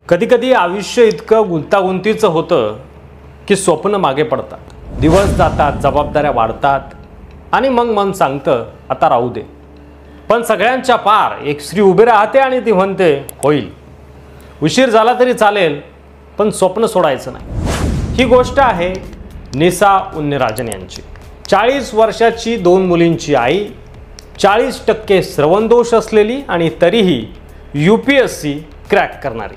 कधी आयुष्य इतकं गुंतागुंतीचं होतं की स्वप्न मागे पडतात, दिवस जातात, जबाबदाऱ्या वाढतात आणि मग मन सांगतं आता राहू दे. पण सगळ्यांच्या पार एक स्त्री उभी राहते आणि ती म्हणते होईल, उशीर झाला तरी चालेल पण स्वप्न सोडायचं नाही. ही गोष्ट आहे निसा उन्नीराजन यांची. 40 वर्षाची 2 मुलींची आई, 40% श्रवणदोष असलेली आणि तरीही UPSC क्रॅक करणारी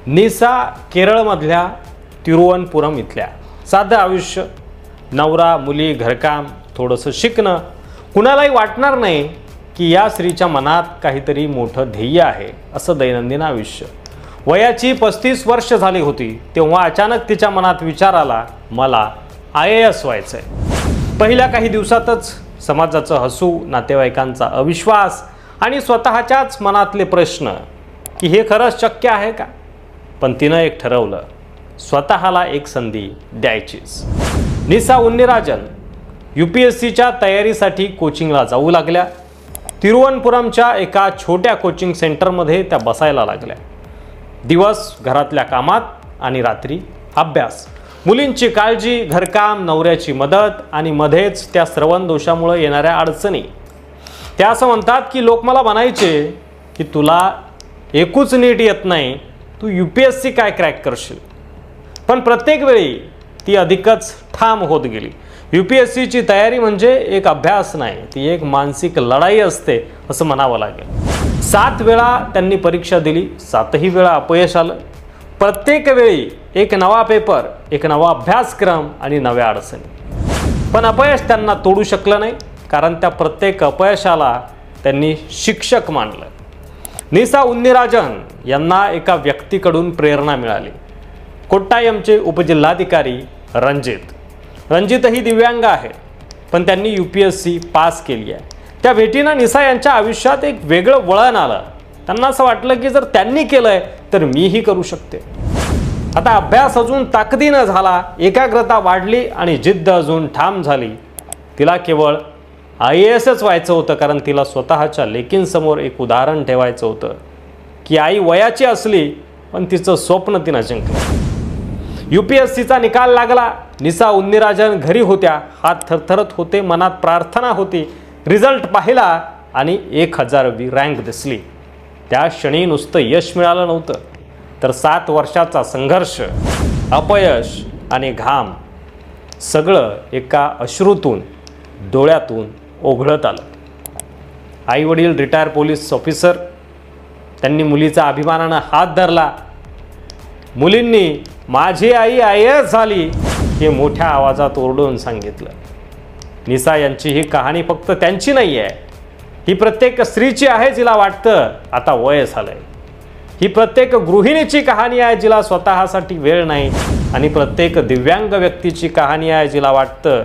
निसा केरळमधल्या तिरुवनंतपुरम इथल्या. साधं आयुष्य, नवरा, मुली, घरकाम, थोडंसं शिकणं. कुणालाही वाटणार नाही की या स्त्रीच्या मनात काहीतरी मोठं ध्येय आहे असं दैनंदिन आयुष्य. वयाची 35 वर्ष झाली होती तेव्हा अचानक तिच्या मनात विचार आला, मला IAS व्हायचं आहे. पहिल्या काही दिवसातच समाजाचं हसू, नातेवाईकांचा अविश्वास आणि स्वतःच्याच मनातले प्रश्न की हे खरंच शक्य आहे का. पण तिनं एक ठरवलं, स्वतःला एक संधी द्यायचीच. निसा उन्नीराजन UPSCच्या तयारीसाठी कोचिंगला जाऊ लागल्या. तिरुवनंतपुरमच्या एका छोट्या कोचिंग सेंटरमध्ये त्या बसायला लागल्या. दिवस घरातल्या कामात आणि रात्री अभ्यास. मुलींची काळजी, घरकाम, नवऱ्याची मदत आणि मध्येच त्या श्रवण दोषामुळे येणाऱ्या अडचणी. त्या असं म्हणतात की लोक मला म्हणायचे की तुला एकूच नीट येत नाही, तू UPSC काय क्रॅक करशील. पण प्रत्येक वेळी ती अधिकच ठाम होत गेली. UPSCची तयारी म्हणजे एक अभ्यास नाही, ती एक मानसिक लढाई असते असं म्हणावं लागेल. 7 वेळा त्यांनी परीक्षा दिली, 7ही वेळा अपयश आलं. प्रत्येक वेळी एक नवा पेपर, एक नवा अभ्यासक्रम आणि नव्या अडचणी. पण अपयश त्यांना तोडू शकलं नाही, कारण त्या प्रत्येक अपयशाला त्यांनी शिक्षक मानलं. निसा उन्नीराजन यांना एका व्यक्तीकडून प्रेरणा मिळाली. कोट्टायमचे उपजिल्हाधिकारी रणजितही दिव्यांग आहे, पण त्यांनी UPSC पास केली आहे. त्या भेटीनं निसा यांच्या आयुष्यात एक वेगळं वळण आलं. त्यांना असं वाटलं की जर त्यांनी केलंय तर मीही करू शकते. आता अभ्यास अजून ताकदीनं झाला, एकाग्रता वाढली आणि जिद्द अजून ठाम झाली. तिला केवळ IASच व्हायचं होतं, कारण तिला स्वतःच्या लेकींसमोर एक उदाहरण ठेवायचं होतं की आई वयाची असली पण तिचं स्वप्न तिनं जिंकलं. UPSCचा निकाल लागला. निसा उन्नीराजन घरी होत्या, हात थरथरत होते, मनात प्रार्थना होती. रिझल्ट पाहिला आणि 1000वी रँक दिसली. त्या क्षणी नुसतं यश मिळालं नव्हतं, तर 7 वर्षाचा संघर्ष, अपयश आणि घाम सगळं एका अश्रूतून, डोळ्यातून ओघळत आलं. आई वडील रिटायर पोलीस ऑफिसर, त्यांनी मुलीचा अभिमानानं हात धरला. मुलींनी माझी आई IAS झाली हे मोठ्या आवाजात ओरडून सांगितलं. निसा यांची ही कहाणी फक्त त्यांची नाही आहे, ही प्रत्येक स्त्रीची आहे जिला वाटतं आता वय झालंय. ही प्रत्येक गृहिणीची कहाणी आहे जिला स्वतःसाठी वेळ नाही, आणि प्रत्येक दिव्यांग व्यक्तीची कहाणी आहे जिला वाटतं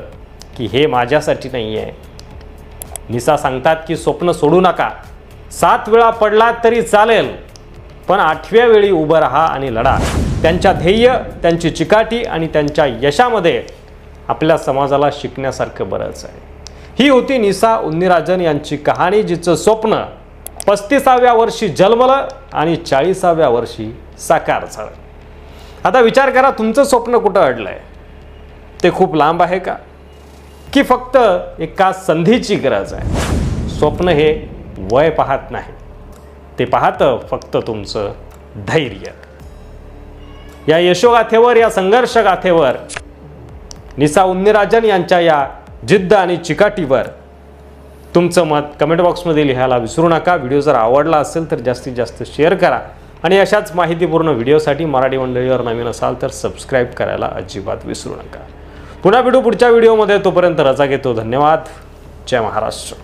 की हे माझ्यासाठी नाही आहे. निसा सांगतात की स्वप्न सोडू नका. 7 वेळा पडलात तरी चालेल, पण 8व्या वेळी उभं राहा आणि लढा. त्यांच्या ध्येय, त्यांची चिकाटी आणि त्यांच्या यशामध्ये आपल्या समाजाला शिकण्यासारखं बरंच आहे. ही होती निसा उन्नीराजन यांची कहाणी, जिचं स्वप्न 35व्या वर्षी जन्मलं आणि 40व्या वर्षी साकार झालं. आता विचार करा, तुमचं स्वप्न कुठं अडलंय? ते खूप लांब आहे का, की फक्त एका संधीची गरज आहे? स्वप्न हे वय पाहत नाही, ते पाहतं फक्त तुमचं धैर्य. या यशोगाथेवर, या संघर्षगाथेवर, निसा उन्नीराजन यांच्या या जिद्द आणि चिकाटीवर तुमचं मत कमेंट बॉक्समध्ये लिहायला विसरू नका. व्हिडिओ जर आवडला असेल तर जास्तीत जास्त शेअर करा, आणि अशाच माहितीपूर्ण व्हिडिओसाठी मराठी मंडळीवर नवीन असाल तर सबस्क्राईब करायला अजिबात विसरू नका. पुन्हा भेटू पुढच्या व्हिडिओमध्ये. तोपर्यंत रजा घेतो. धन्यवाद. जय महाराष्ट्र.